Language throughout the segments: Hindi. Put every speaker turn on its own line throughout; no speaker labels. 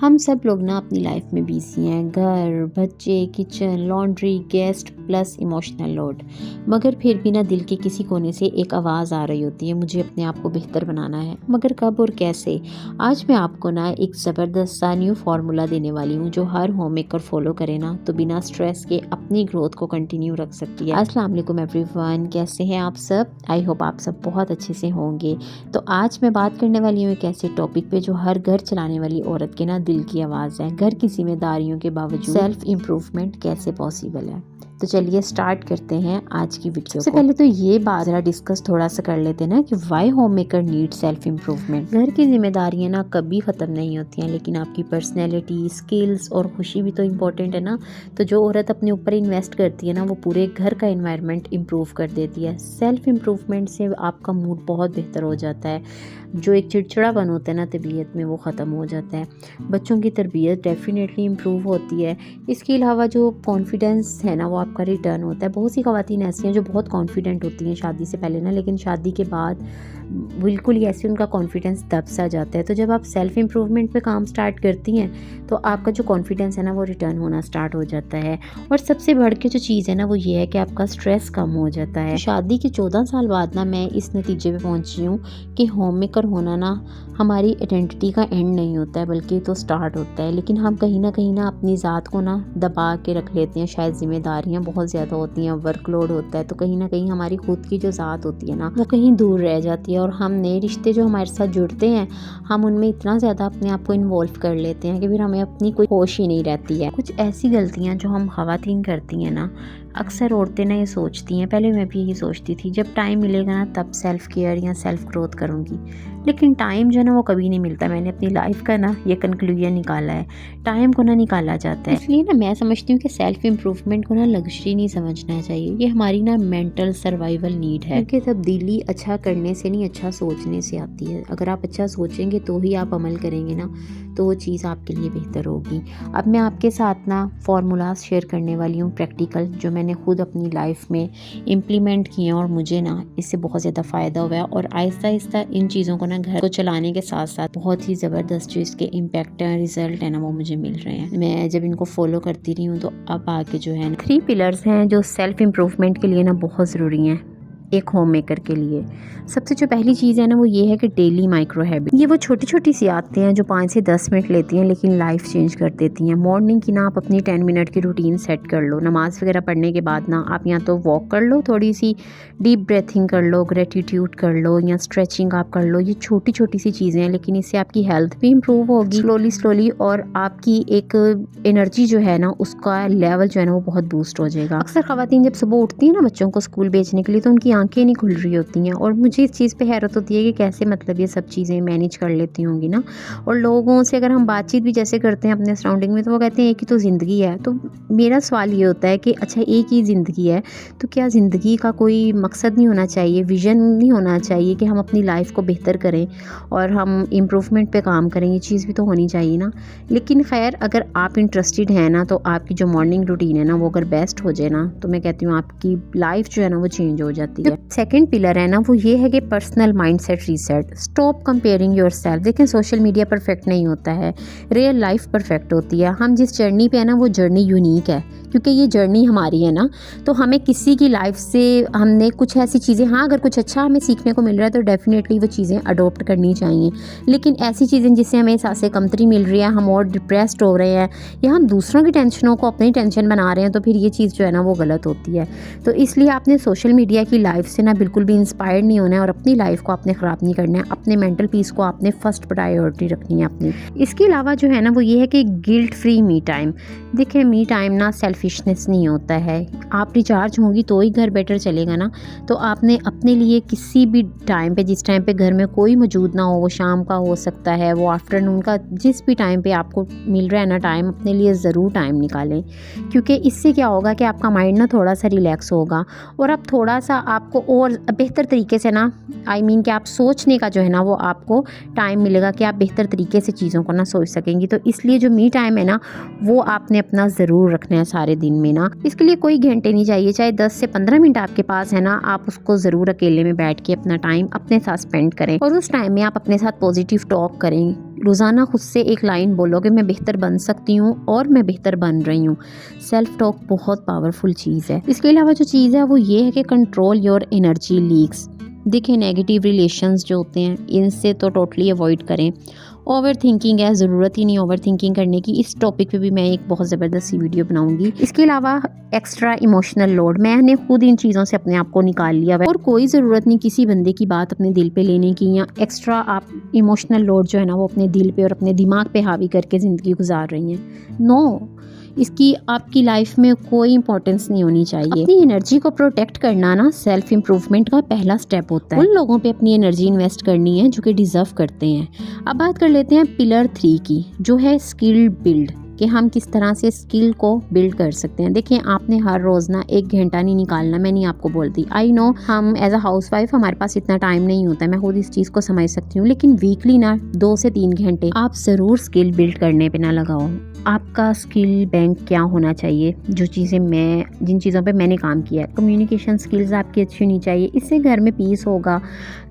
हम सब लोग ना अपनी लाइफ में बिजी हैं। घर, बच्चे, kitchen, laundry, guest plus emotional load. मगर फिर भी ना दिल के किसी कोने से एक आवाज़ आ रही होती है, मुझे अपने आप को बेहतर बनाना है। मगर कब और कैसे? आज मैं आपको ना एक ज़बरदस्त सा न्यू फार्मूला देने वाली हूँ जो हर होम मेकर फॉलो करे ना तो बिना स्ट्रेस के अपनी ग्रोथ को कंटिन्यू रख सकती है। अस्सलाम वालेकुम एवरीवन, कैसे हैं आप सब? आई होप आप सब बहुत अच्छे से होंगे। तो आज मैं बात करने वाली हूँ एक ऐसे टॉपिक पे जो हर घर चलाने वाली औरत के ना दिल की आवाज़ है। घर की जिम्मेदारियों के बावजूद सेल्फ इम्प्रूवमेंट कैसे पॉसिबल है। तो चलिए स्टार्ट करते हैं आज की वीडियो। सबसे पहले तो ये बात जरा डिस्कस थोड़ा सा कर लेते हैं ना कि why home maker need self improvement. घर की जिम्मेदारियां ना कभी ख़त्म नहीं होती हैं, लेकिन आपकी पर्सनैलिटी, स्किल्स और खुशी भी तो इम्पोर्टेंट है ना। तो जो औरत अपने ऊपर इन्वेस्ट करती है ना वो पूरे घर का इन्वायरमेंट इम्प्रूव कर देती है। सेल्फ इम्प्रूवमेंट से आपका मूड बहुत बेहतर हो जाता है। जो एक चिड़चिड़ापन होता है ना तबीयत में वो ख़त्म हो जाता है। बच्चों की तरबियत डेफिनेटली इम्प्रूव होती है। इसके अलावा जो कॉन्फिडेंस है ना वो आपका रिटर्न होता है। बहुत सी ख़वातीन ऐसी हैं जो बहुत कॉन्फिडेंट होती हैं शादी से पहले ना, लेकिन शादी के बाद बिल्कुल ही ऐसे उनका कॉन्फिडेंस दब सा जाता है। तो जब आप सेल्फ इम्प्रूवमेंट पे काम स्टार्ट करती हैं तो आपका जो कॉन्फिडेंस है ना वो रिटर्न होना स्टार्ट हो जाता है। और सबसे बढ़ के जो चीज़ है ना वो ये है कि आपका स्ट्रेस कम हो जाता है। शादी के 14 साल बाद ना मैं इस नतीजे पे पहुंची हूँ कि होम मेकर होना ना हमारी आइडेंटिटी का एंड नहीं होता है बल्कि तो स्टार्ट होता है। लेकिन हम कहीं ना अपनी ज़ात को ना दबा के रख लेते हैं। शायद जिम्मेदारियाँ बहुत ज़्यादा होती हैं, वर्कलोड होता है, तो कहीं ना कहीं हमारी खुद की जो ज़ात होती है ना वो कहीं दूर रह जाती है। और हम नए रिश्ते जो हमारे साथ जुड़ते हैं हम उनमें इतना ज़्यादा अपने आप को इन्वॉल्व कर लेते हैं कि फिर हमें अपनी कोई होश ही नहीं रहती है। कुछ ऐसी गलतियाँ जो हम ख़वातीन करती हैं ना, अक्सर औरतें ना ये सोचती हैं, पहले मैं भी यही सोचती थी जब टाइम मिलेगा ना तब सेल्फ केयर या सेल्फ ग्रोथ करूँगी, लेकिन टाइम जो है ना वो कभी नहीं मिलता। मैंने अपनी लाइफ का ना ये कंक्लूजन निकाला है, टाइम को ना निकाला जाता है। इसलिए ना मैं समझती हूँ कि सेल्फ इम्प्रूवमेंट को ना लग्जरी नहीं समझना चाहिए, ये हमारी ना मेंटल सर्वाइवल नीड है। क्योंकि तब्दीली अच्छा करने से नहीं, अच्छा सोचने से आती है। अगर आप अच्छा सोचेंगे तो ही आप अमल करेंगे ना, तो वो चीज़ आपके लिए बेहतर होगी। अब मैं आपके साथ ना फार्मूलाज शेयर करने वाली हूँ प्रैक्टिकल, जो मैंने खुद अपनी लाइफ में इम्प्लीमेंट किए हैं और मुझे ना इससे बहुत ज़्यादा फ़ायदा हुआ है। और आहिस्ता आहिस्ता इन चीज़ों को ना घर को चलाने के साथ साथ बहुत ही ज़बरदस्त जो इसके इम्पैक्ट हैं, रिजल्ट है ना वो मुझे मिल रहे हैं। मैं जब इनको फॉलो करती रही हूँ तो अब आके जो है 3 पिलर्स हैं जो सेल्फ इम्प्रूवमेंट के लिए ना बहुत ज़रूरी हैं एक होम मेकर के लिए। सबसे जो पहली चीज़ है ना वो ये है कि डेली माइक्रो हैबिट। ये वो छोटी छोटी सी आदतें हैं जो 5 से 10 मिनट लेती हैं लेकिन लाइफ चेंज कर देती हैं। मॉर्निंग की ना आप अपनी 10 मिनट की रूटीन सेट कर लो। नमाज वगैरह पढ़ने के बाद ना आप या तो वॉक कर लो, थोड़ी सी डीप ब्रेथिंग कर लो, ग्रेटिट्यूड कर लो या स्ट्रेचिंग आप कर लो। ये छोटी छोटी सी चीज़ें हैं लेकिन इससे आपकी हेल्थ भी इम्प्रूव होगी स्लोली और आपकी एक एनर्जी जो है ना उसका लेवल जो है ना वो बहुत बूस्ट हो जाएगा। अक्सर ख़वातीन जब सुबह उठती हैं ना बच्चों को स्कूल भेजने के लिए तो उनकी आंखें नहीं खुल रही होती हैं, और मुझे इस चीज़ पे हैरत होती है कि कैसे मतलब ये सब चीज़ें मैनेज कर लेती होंगी ना। और लोगों से अगर हम बातचीत भी जैसे करते हैं अपने सराउंडिंग में तो वो कहते हैं एक ही तो ज़िंदगी है। तो मेरा सवाल ये होता है कि अच्छा एक ही ज़िंदगी है तो क्या ज़िंदगी का कोई मकसद नहीं होना चाहिए, विज़न नहीं होना चाहिए कि हम अपनी लाइफ को बेहतर करें और हम इम्प्रूवमेंट पे काम करें? ये चीज़ भी तो होनी चाहिए ना। लेकिन खैर अगर आप इंटरेस्टेड हैं ना तो आपकी जो मॉर्निंग रूटीन है ना वो अगर बेस्ट हो जाए ना तो मैं कहती हूँ आपकी लाइफ जो है ना वो चेंज हो जाती है। सेकंड पिलर है ना वो ये है कि personal mindset reset. Stop comparing yourself. देखें सोशल मीडिया परफेक्ट नहीं होता है, रियल लाइफ परफेक्ट होती है। हम जिस जर्नी पे है ना वो जर्नी यूनिक है क्योंकि ये जर्नी हमारी है ना, तो हमें किसी की लाइफ से हमने कुछ ऐसी चीज़ें, हाँ अगर कुछ अच्छा हमें सीखने को मिल रहा है तो डेफिनेटली वो चीज़ें अडोप्ट करनी चाहिए। लेकिन ऐसी चीज़ें जिससे हमें एहसास कमतरी मिल रही है, हम और डिप्रेस्ड हो रहे हैं या हम दूसरों की टेंशनों को अपनी टेंशन बना रहे हैं तो फिर ये चीज़ जो है ना वो गलत होती है। तो इसलिए आपने सोशल मीडिया की लाइफ से ना बिल्कुल भी इंस्पायर्ड नहीं होना है और अपनी लाइफ को आपने ख़राब नहीं करना है। अपने मेंटल पीस को आपने फर्स्ट प्रायोरिटी रखनी है अपनी। इसके अलावा जो है ना वो ये है कि गिल्ट फ्री मी टाइम। देखिए मी टाइम ना सेल्फिशनेस नहीं होता है। आप रिचार्ज होंगी तो ही घर बेटर चलेगा ना। तो आपने अपने लिए किसी भी टाइम पे, जिस टाइम पे घर में कोई मौजूद ना हो, वो शाम का हो सकता है, वो आफ्टरनून का, जिस भी टाइम पे आपको मिल रहा है ना टाइम, अपने लिए ज़रूर टाइम निकालें। क्योंकि इससे क्या होगा कि आपका माइंड ना थोड़ा सा रिलैक्स होगा और आप थोड़ा सा आपको और बेहतर तरीके से ना कि आप सोचने का जो है ना वो आपको टाइम मिलेगा कि आप बेहतर तरीके से चीज़ों को ना सोच सकेंगी। तो इसलिए जो मी टाइम है ना वो आपने अपना ज़रूर रखना है सारे सारे दिन में ना। इसके लिए कोई घंटे नहीं चाहिए, चाहे 10 से 15 मिनट आपके पास है ना, आप उसको ज़रूर अकेले में बैठ के अपना टाइम अपने साथ स्पेंड करें और उस टाइम में आप अपने साथ पॉजिटिव टॉक करें। रोज़ाना खुद से एक लाइन बोलो कि मैं बेहतर बन सकती हूँ और मैं बेहतर बन रही हूँ। सेल्फ टॉक बहुत पावरफुल चीज़ है। इसके अलावा जो चीज़ है वो ये है कि कंट्रोल योर एनर्जी लीक्स। देखिए नेगेटिव रिलेशंस जो होते हैं इनसे तो टोटली अवॉइड करें। ओवर थिंकिंग है, ज़रूरत ही नहीं ओवर थिंकिंग करने की। इस टॉपिक पे भी मैं एक बहुत ज़बरदस्त सी वीडियो बनाऊंगी। इसके अलावा एक्स्ट्रा इमोशनल लोड, मैंने खुद इन चीज़ों से अपने आप को निकाल लिया है और कोई ज़रूरत नहीं किसी बंदे की बात अपने दिल पे लेने की, या एक्स्ट्रा आप इमोशनल लोड जो है ना वो अपने दिल पे और अपने दिमाग पे हावी करके ज़िंदगी गुजार रही हैं। नो, इसकी आपकी लाइफ में कोई इंपॉर्टेंस नहीं होनी चाहिए। अपनी एनर्जी को प्रोटेक्ट करना ना सेल्फ इम्प्रूवमेंट का पहला स्टेप होता है। उन लोगों पे अपनी एनर्जी इन्वेस्ट करनी है जो कि डिज़र्व करते हैं। अब बात कर लेते हैं पिलर 3 की, जो है स्किल बिल्ड, कि हम किस तरह से स्किल को बिल्ड कर सकते हैं। देखिए आपने हर रोज़ ना 1 घंटा नहीं निकालना, मैं नहीं आपको बोलती, आई नो हम एज अ हाउसवाइफ हमारे पास इतना टाइम नहीं होता है, मैं खुद इस चीज़ को समझ सकती हूँ, लेकिन वीकली ना 2 से 3 घंटे आप ज़रूर स्किल बिल्ड करने पे ना लगाओ। आपका स्किल बैंक क्या होना चाहिए, जिन चीज़ों पे मैंने काम किया है। कम्युनिकेशन स्किल्स आपकी अच्छी होनी चाहिए, इससे घर में पीस होगा,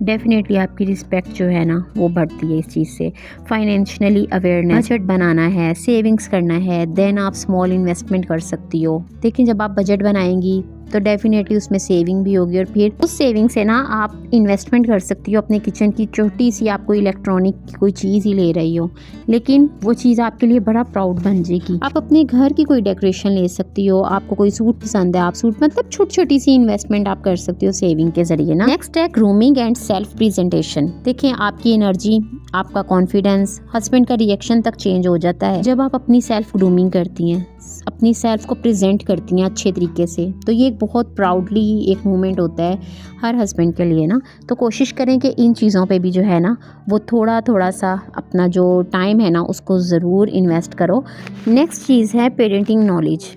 डेफिनेटली आपकी रिस्पेक्ट जो है ना वो बढ़ती है इस चीज़ से। फाइनेंशियली अवेयरनेस, बजट बनाना है, सेविंग्स करना है, देन आप स्मॉल इन्वेस्टमेंट कर सकती हो। देखिए जब आप बजट बनाएंगी तो डेफिनेटली उसमें सेविंग भी होगी और फिर उस सेविंग से ना आप इन्वेस्टमेंट कर सकती हो अपने किचन की छोटी सी, आप कोई इलेक्ट्रॉनिक की कोई चीज़ ही ले रही हो, लेकिन वो चीज़ आपके लिए बड़ा प्राउड बन जाएगी। आप अपने घर की कोई डेकोरेशन ले सकती हो, आपको कोई सूट पसंद है, आप सूट मतलब छोटी छोटी सी इन्वेस्टमेंट आप कर सकती हो सेविंग के जरिए ना। नेक्स्ट है ग्रूमिंग एंड सेल्फ प्रेजेंटेशन। देखिए आपकी एनर्जी, आपका कॉन्फिडेंस, हस्बैंड का रिएक्शन तक चेंज हो जाता है जब आप अपनी सेल्फ ग्रूमिंग करती हैं, अपनी सेल्फ को प्रेजेंट करती हैं अच्छे तरीके से। तो ये एक बहुत प्राउडली एक मोमेंट होता है हर हस्बैंड के लिए ना। तो कोशिश करें कि इन चीज़ों पे भी जो है ना वो थोड़ा थोड़ा सा अपना जो टाइम है ना उसको ज़रूर इन्वेस्ट करो। नेक्स्ट चीज़ है पेरेंटिंग नॉलेज।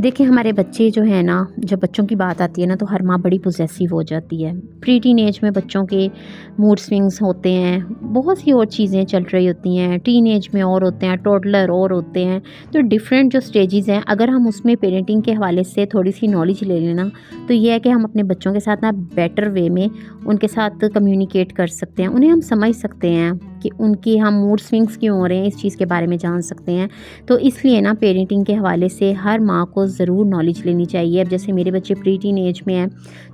देखिए हमारे बच्चे जो है ना, जब बच्चों की बात आती है ना तो हर माँ बड़ी पोजेसिव हो जाती है। प्री टीन एज में बच्चों के मूड स्विंग्स होते हैं, बहुत सी और चीज़ें चल रही होती हैं, टीन एज में और होते हैं, टोडलर और होते हैं। तो डिफरेंट जो स्टेजेस हैं, अगर हम उसमें पेरेंटिंग के हवाले से थोड़ी सी नॉलेज ले लेना तो ये है कि हम अपने बच्चों के साथ ना बेटर वे में उनके साथ कम्युनिकेट कर सकते हैं, उन्हें हम समझ सकते हैं कि उनके हम मूड स्विंग्स क्यों हो रहे हैं, इस चीज़ के बारे में जान सकते हैं। तो इसलिए ना पेरेंटिंग के हवाले से हर माँ को ज़रूर नॉलेज लेनी चाहिए। अब जैसे मेरे बच्चे प्री टीन एज में हैं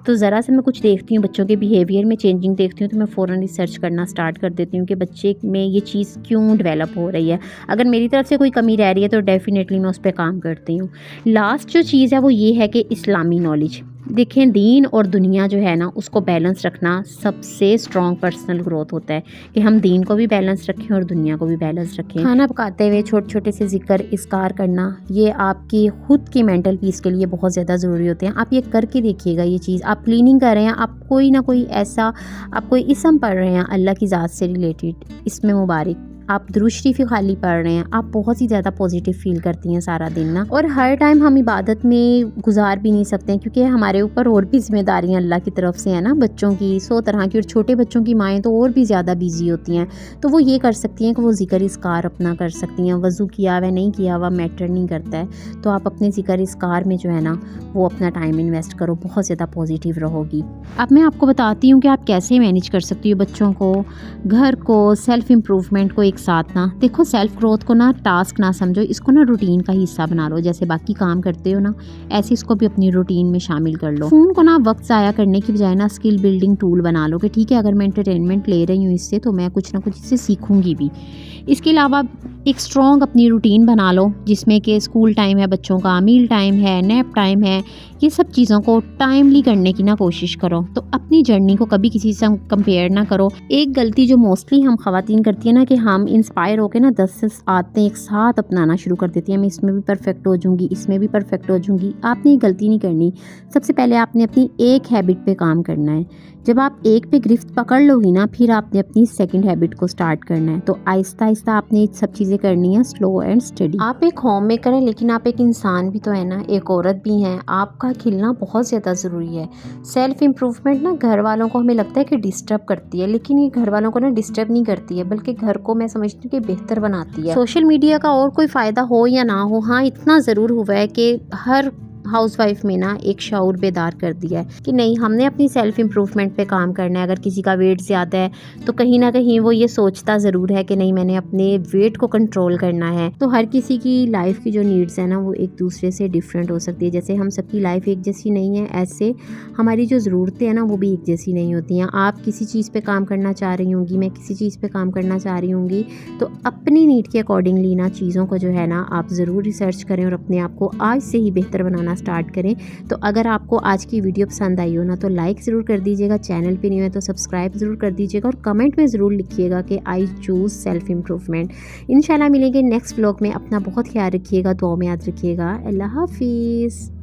तो ज़रा से मैं कुछ देखती हूँ, बच्चों के बिहेवियर में चेंजिंग देखती हूँ तो मैं फ़ौरन रिसर्च करना स्टार्ट कर देती हूँ कि बच्चे में ये चीज़ क्यों डेवलप हो रही है। अगर मेरी तरफ से कोई कमी रह रही है तो डेफिनेटली मैं उस पर काम करती हूँ। लास्ट जो चीज़ है वो ये है कि इस्लामी नॉलेज। देखें दीन और दुनिया जो है ना उसको बैलेंस रखना सबसे स्ट्रॉन्ग पर्सनल ग्रोथ होता है, कि हम दीन को भी बैलेंस रखें और दुनिया को भी बैलेंस रखें। खाना पकाते हुए छोटे छोटे से जिक्र इज़कार करना, ये आपकी खुद की मेंटल पीस के लिए बहुत ज़्यादा ज़रूरी होते हैं। आप ये करके देखिएगा, ये चीज़ आप क्लीनिंग कर रहे हैं, आप कोई ना कोई ऐसा आप कोई इसम पढ़ रहे हैं अल्लाह की ज़ात से रिलेटेड, इसमें मुबारक, आप दुरूद शरीफ खाली पढ़ रहे हैं, आप बहुत ही ज़्यादा पॉजिटिव फील करती हैं सारा दिन ना। और हर टाइम हम इबादत में गुजार भी नहीं सकते हैं क्योंकि हमारे ऊपर और भी जिम्मेदारियां अल्लाह की तरफ से है ना, बच्चों की 100 तरह की, और छोटे बच्चों की माएँ तो और भी ज़्यादा बिजी होती हैं। तो वो ये कर सकती हैं कि वो ज़िक्र इज़कार अपना कर सकती हैं, वज़ू किया हुआ नहीं किया हुआ मैटर नहीं करता है। तो आप अपने ज़िक्र इज़कार में जो है ना वो अपना टाइम इन्वेस्ट करो, बहुत ज़्यादा पॉजिटिव रहोगी। अब मैं आपको बताती हूँ कि आप कैसे मैनेज कर सकती हो बच्चों को, घर को, सेल्फ इम्प्रूवमेंट को साथ ना। देखो सेल्फ ग्रोथ को ना टास्क ना समझो, इसको ना रूटीन का हिस्सा बना लो। जैसे बाकी काम करते हो ना ऐसे इसको भी अपनी रूटीन में शामिल कर लो। फ़ोन को ना वक्त ज़ाया करने की बजाय ना स्किल बिल्डिंग टूल बना लो कि ठीक है अगर मैं एंटरटेनमेंट ले रही हूँ इससे तो मैं कुछ ना कुछ इससे सीखूंगी भी। इसके अलावा एक स्ट्रॉन्ग अपनी रूटीन बना लो जिसमें कि स्कूल टाइम है बच्चों का, मील टाइम है, नैप टाइम है, ये सब चीज़ों को टाइमली करने की ना कोशिश करो। तो अपनी जर्नी को कभी किसी से कंपेयर ना करो। एक गलती जो मोस्टली हम ख़वातीन करती है ना कि हम इंस्पायर होकर ना 10 से आदतें एक साथ अपनाना शुरू कर देती हैं, मैं इसमें भी परफेक्ट हो जाऊँगी, इसमें भी परफेक्ट हो जाऊँगी। आपने ये गलती नहीं करनी। सबसे पहले आपने अपनी एक हैबिट पे काम करना है। जब आप एक पे गिरफ्त पकड़ लोगी ना फिर आपने अपनी सेकंड हैबिट को स्टार्ट करना है। तो आहिस्ता आहिस्ता आपने ये सब चीज़ें करनी है, स्लो एंड स्टडी। आप एक होम मेकर हैं, लेकिन आप एक इंसान भी तो है ना, एक औरत भी हैं। आपका खिलना बहुत ज़्यादा ज़रूरी है। सेल्फ इम्प्रूवमेंट ना घर वालों को हमें लगता है कि डिस्टर्ब करती है, लेकिन ये घर वालों को ना डिस्टर्ब नहीं करती है, बल्कि घर को मैं समझती हूँ कि बेहतर बनाती है। सोशल मीडिया का और कोई फ़ायदा हो या ना हो, हाँ इतना ज़रूर हुआ है कि हर हाउसवाइफ में ना एक शऊर बेदार कर दिया है कि नहीं, हमने अपनी सेल्फ इम्प्रूवमेंट पे काम करना है। अगर किसी का वेट ज़्यादा है तो कहीं ना कहीं वो ये सोचता ज़रूर है कि नहीं, मैंने अपने वेट को कंट्रोल करना है। तो हर किसी की लाइफ की जो नीड्स है ना, वो एक दूसरे से डिफरेंट हो सकती है। जैसे हम सबकी लाइफ एक जैसी नहीं है, ऐसे हमारी जो ज़रूरतें हैं ना, वो भी एक जैसी नहीं होती हैं। आप किसी चीज़ पे काम करना चाह रही होंगी, मैं किसी चीज़ पे काम करना चाह रही होंगी, तो अपनी नीड के अकॉर्डिंगली ना चीज़ों को जो है ना, आप ज़रूर रिसर्च करें और अपने आप को आज से ही बेहतर बनाना स्टार्ट करें। तो अगर आपको आज की वीडियो पसंद आई हो ना, तो लाइक ज़रूर कर दीजिएगा, चैनल पे नहीं है तो सब्सक्राइब ज़रूर कर दीजिएगा, और कमेंट में ज़रूर लिखिएगा कि आई चूज़ सेल्फ इम्प्रूवमेंट। इंशाल्लाह मिलेंगे नेक्स्ट व्लॉग में। अपना बहुत ख्याल रखिएगा, दुआ में याद रखिएगा। अल्लाह हाफिज़।